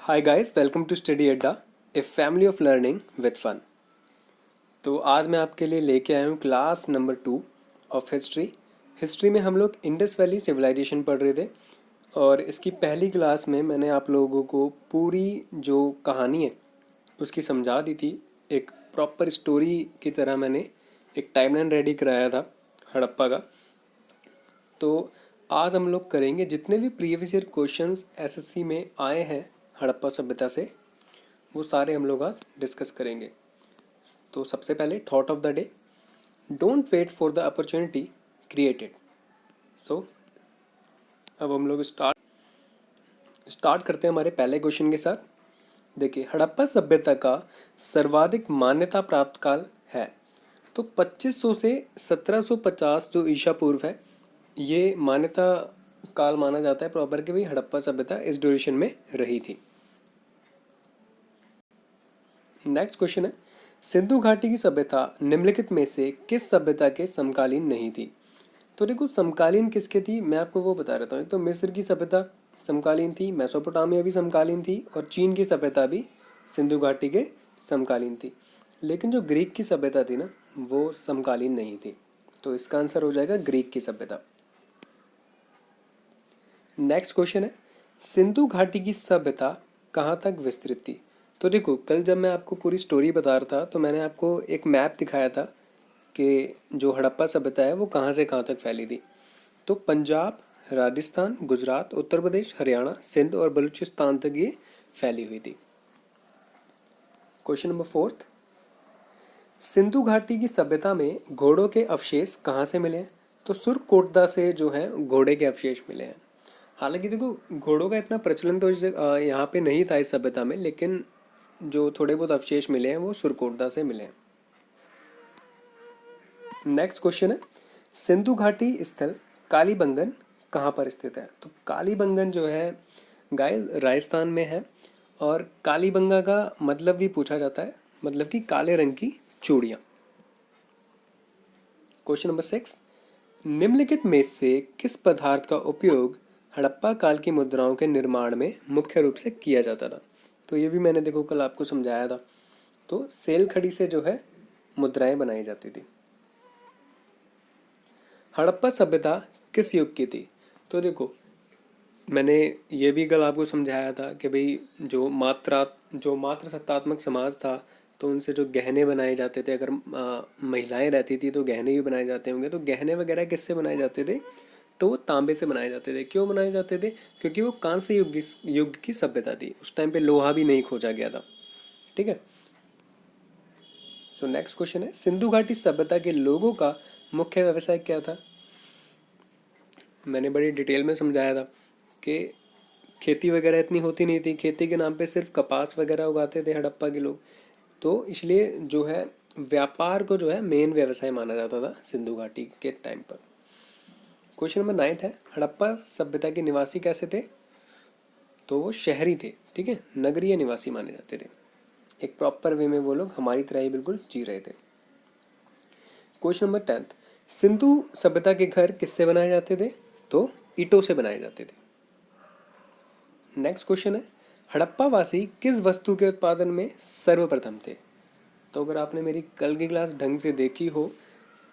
Hi guys, welcome to study Adda, a family of learning with fun. तो आज मैं आपके लिए लेके आया हूँ class number 2 of history. History में हम लोग इंडस वैली सिविलाइजेशन पढ़ रहे थे और इसकी पहली क्लास में मैंने आप लोगों को पूरी जो कहानी है उसकी समझा दी थी। एक प्रॉपर स्टोरी की तरह मैंने एक टाइमलाइन रेडी कराया था हड़प्पा का। तो आज हम लोग करेंगे जितने भी प्रीवियस ईयर क्वेश्चंस एसएससी में आए हैं हड़प्पा सभ्यता से, वो सारे हम लोग आज डिस्कस करेंगे। तो सबसे पहले thought of the day, don't wait for the opportunity, created. So अब हम लोग स्टार्ट करते हैं हमारे पहले क्वेश्चन के साथ। देखिए, हड़प्पा सभ्यता का सर्वाधिक मान्यता प्राप्त काल है। तो 2500 से 1750 जो ईसा पूर्व है, ये मान्यता काल माना जाता है प्रॉपर कि भाई हड़प्पा सभ्यता इस ड्यूरेशन में रही थी। नेक्स्ट क्वेश्चन है, सिंधु घाटी की सभ्यता निम्नलिखित में से किस सभ्यता के समकालीन नहीं थी। तो देखो, समकालीन किसके थी मैं आपको वो बता देता हूँ। एक तो मिस्र की सभ्यता समकालीन थी, मेसोपोटामिया भी समकालीन थी और चीन की सभ्यता भी सिंधु घाटी के समकालीन थी। लेकिन जो ग्रीक की सभ्यता थी ना, वो समकालीन नहीं थी। तो इसका आंसर हो जाएगा ग्रीक की सभ्यता। नेक्स्ट क्वेश्चन है, सिंधु घाटी की सभ्यता कहाँ तक विस्तृत थी। तो देखो, कल जब मैं आपको पूरी स्टोरी बता रहा था तो मैंने आपको एक मैप दिखाया था कि जो हड़प्पा सभ्यता है वो कहाँ से कहाँ तक फैली थी। तो पंजाब, राजस्थान, गुजरात, उत्तर प्रदेश, हरियाणा, सिंध और बलूचिस्तान तक ये फैली हुई थी। क्वेश्चन नंबर 4, सिंधु घाटी की सभ्यता में घोड़ों के अवशेष कहाँ से मिले हैं। तो सुरकोटदा से जो है घोड़े के अवशेष मिले हैं। हालांकि देखो, घोड़ों का इतना प्रचलन तो यहाँ पे नहीं था इस सभ्यता में, लेकिन जो थोड़े बहुत अवशेष मिले हैं वो सुरकोटदा से मिले हैं। नेक्स्ट क्वेश्चन है, सिंधु घाटी स्थल कालीबंगन कहाँ पर स्थित है। तो कालीबंगन जो है गाइस राजस्थान में है और कालीबंगा का मतलब भी पूछा जाता है, मतलब कि काले रंग की चूड़ियाँ। क्वेश्चन नंबर 6, निम्नलिखित में से किस पदार्थ का उपयोग हड़प्पा काल की मुद्राओं के निर्माण में मुख्य रूप से किया जाता था। तो ये भी मैंने देखो कल आपको समझाया था। तो सेल खड़ी से जो है मुद्राएं बनाई जाती थी। हड़प्पा सभ्यता किस युग की थी। तो देखो, मैंने ये भी कल आपको समझाया था कि भाई जो मात्र सत्तात्मक समाज था, तो उनसे जो गहने बनाए जाते थे, अगर महिलाएं रहती थी तो गहने भी बनाए जाते होंगे। तो गहने वगैरह किससे बनाए जाते थे, तो वो तांबे से बनाए जाते थे। क्यों बनाए जाते थे, क्योंकि वो कांस्य युग की सभ्यता थी। उस टाइम पे लोहा भी नहीं खोजा गया था। ठीक है। सो नेक्स्ट क्वेश्चन है, सिंधु घाटी सभ्यता के लोगों का मुख्य व्यवसाय क्या था। मैंने बड़ी डिटेल में समझाया था कि खेती वगैरह इतनी होती नहीं थी। खेती के नाम पे सिर्फ कपास वगैरह उगाते थे हड़प्पा के लोग। तो इसलिए जो है व्यापार को जो है मेन व्यवसाय माना जाता था सिंधु घाटी के टाइम पर। क्वेश्चन नंबर 9 है, हड़प्पा सभ्यता के निवासी कैसे थे। तो वो शहरी थे। ठीक है, नगरीय निवासी माने जाते थे। एक प्रॉपर वे में वो लोग हमारी तरह ही बिल्कुल जी रहे थे। क्वेश्चन नंबर 10, सिंधु सभ्यता के घर किससे बनाए जाते थे। तो ईंटों से बनाए जाते थे। नेक्स्ट क्वेश्चन है, हड़प्पा वासी किस वस्तु के उत्पादन में सर्वप्रथम थे। तो अगर आपने मेरी कल की क्लास ढंग से देखी हो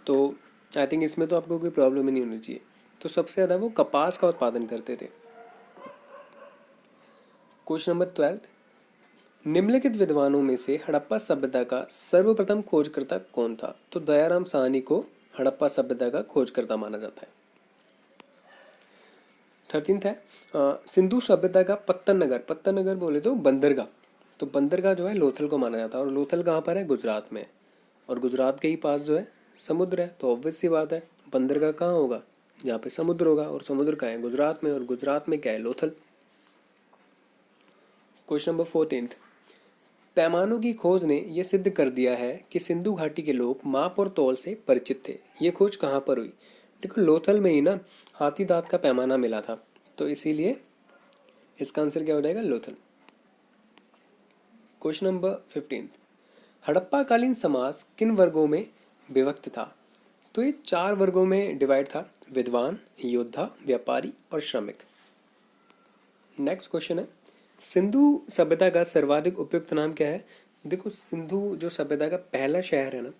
तो आई थिंक इसमें तो आपको कोई प्रॉब्लम ही नहीं होनी चाहिए। तो सबसे ज़्यादा वो कपास का उत्पादन करते थे। क्वेश्चन नंबर 12, निम्नलिखित विद्वानों में से हड़प्पा सभ्यता का सर्वप्रथम खोजकर्ता कौन था। तो दयाराम साहनी को हड़प्पा सभ्यता का खोजकर्ता माना जाता है। 13 है, सिंधु सभ्यता का पत्तन नगर बोले तो बंदरगाह। तो बंदरगाह जो है लोथल को माना जाता है और लोथल कहाँ पर है, गुजरात में। और गुजरात के ही पास जो है समुद्र है, तो ऑब्वियस सी बात है बंदरगाह कहाँ होगा, जहाँ पे समुद्र होगा। और समुद्र कहाँ है, गुजरात में। और गुजरात में क्या है, लोथल। क्वेश्चन नंबर 14, पैमानों की खोज ने यह सिद्ध कर दिया है कि सिंधु घाटी के लोग माप और तौल से परिचित थे। ये खोज कहाँ पर हुई। देखो, लोथल में ही ना हाथी दांत का पैमाना मिला था, तो इसीलिए इसका आंसर क्या हो जाएगा, लोथल। क्वेश्चन नंबर 15, हड़प्पा कालीन समाज किन वर्गों में विभक्त था। तो ये 4 वर्गों में डिवाइड था, विद्वान, योद्धा, व्यापारी और श्रमिक। नेक्स्ट क्वेश्चन है, सिंधु सभ्यता का सर्वाधिक उपयुक्त नाम क्या है? देखो, सिंधु जो सभ्यता का पहला शहर है ना,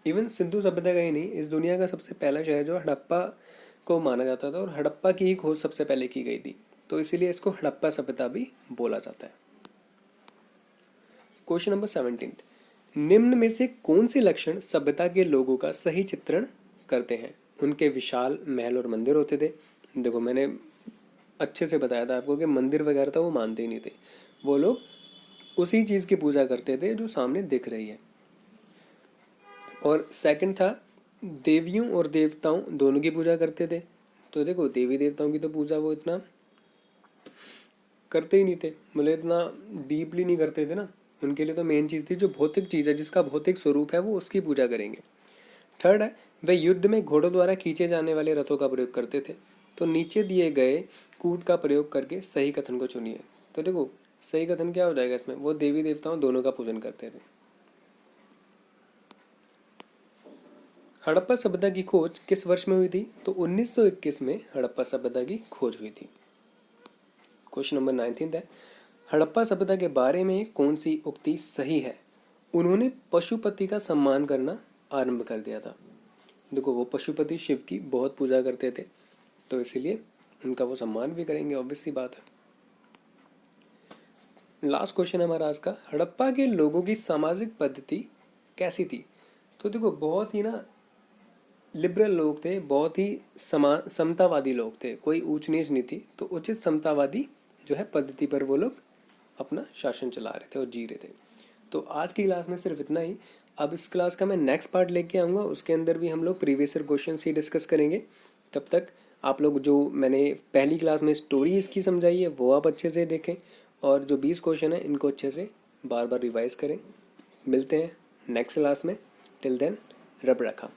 इवन सिंधु सभ्यता का ही नहीं, इस दुनिया का सबसे पहला शहर जो हड़प्पा को माना जाता था, और हड़प्पा की ही खोज सबसे पहले की गई थी, तो इसीलिए इसको हड़प्पा सभ्यता भी बोला जाता है। क्वेश्चन नंबर 17, निम्न में से कौन से लक्षण सभ्यता के लोगों का सही चित्रण करते हैं? उनके विशाल महल और मंदिर होते थे। देखो, मैंने अच्छे से बताया था आपको कि मंदिर वगैरह था वो मानते ही नहीं थे, वो लोग उसी चीज़ की पूजा करते थे जो सामने दिख रही है। और सेकंड था, देवियों और देवताओं दोनों की पूजा करते थे। तो देखो, देवी देवताओं की तो पूजा वो इतना करते ही नहीं थे, मतलब इतना डीपली नहीं करते थे ना। उनके लिए तो मेन चीज़ थी जो भौतिक चीज़ है, जिसका भौतिक स्वरूप है, वो उसकी पूजा करेंगे। थर्ड है, वे युद्ध में घोड़ों द्वारा खींचे जाने वाले रथों का प्रयोग करते थे। तो नीचे दिए गए कूट का प्रयोग करके सही कथन को चुनिए। तो देखो, सही कथन क्या हो जाएगा इसमें? वो देवी देवताओं दोनों का पूजन करते थे। हड़प्पा सभ्यता की खोज किस वर्ष में हुई थी? तो 1921 में हड़प्पा सभ्यता की खोज हुई थी। क्वेश्चन नंबर 19 है, हड़प्पा सभ्यता के बारे में कौन सी उक्ति सही है? उन्होंने पशुपति का सम्मान करना आरंभ कर दिया था। देखो, वो पशुपति शिव की बहुत पूजा करते थे, तो इसीलिए उनका वो सम्मान भी करेंगे, ऑब्वियस सी बात है। लास्ट क्वेश्चन है हमारा आज का, हड़प्पा के लोगों की सामाजिक पद्धति कैसी थी? तो देखो, बहुत ही ना लिबरल लोग थे, बहुत ही समतावादी लोग थे, कोई ऊंच नीच नहीं थी। तो उचित समतावादी जो है पद्धति पर वो लोग अपना शासन चला रहे थे और जी रहे थे। तो आज की क्लास में सिर्फ इतना ही। अब इस क्लास का मैं नेक्स्ट पार्ट लेके आऊँगा, उसके अंदर भी हम लोग प्रीवियस ईयर क्वेश्चन ही डिस्कस करेंगे। तब तक आप लोग जो मैंने पहली क्लास में स्टोरी इसकी समझाई है वो आप अच्छे से देखें, और जो 20 क्वेश्चन है इनको अच्छे से बार बार रिवाइज करें। मिलते हैं नेक्स्ट क्लास में। टिल देन, रब रखा।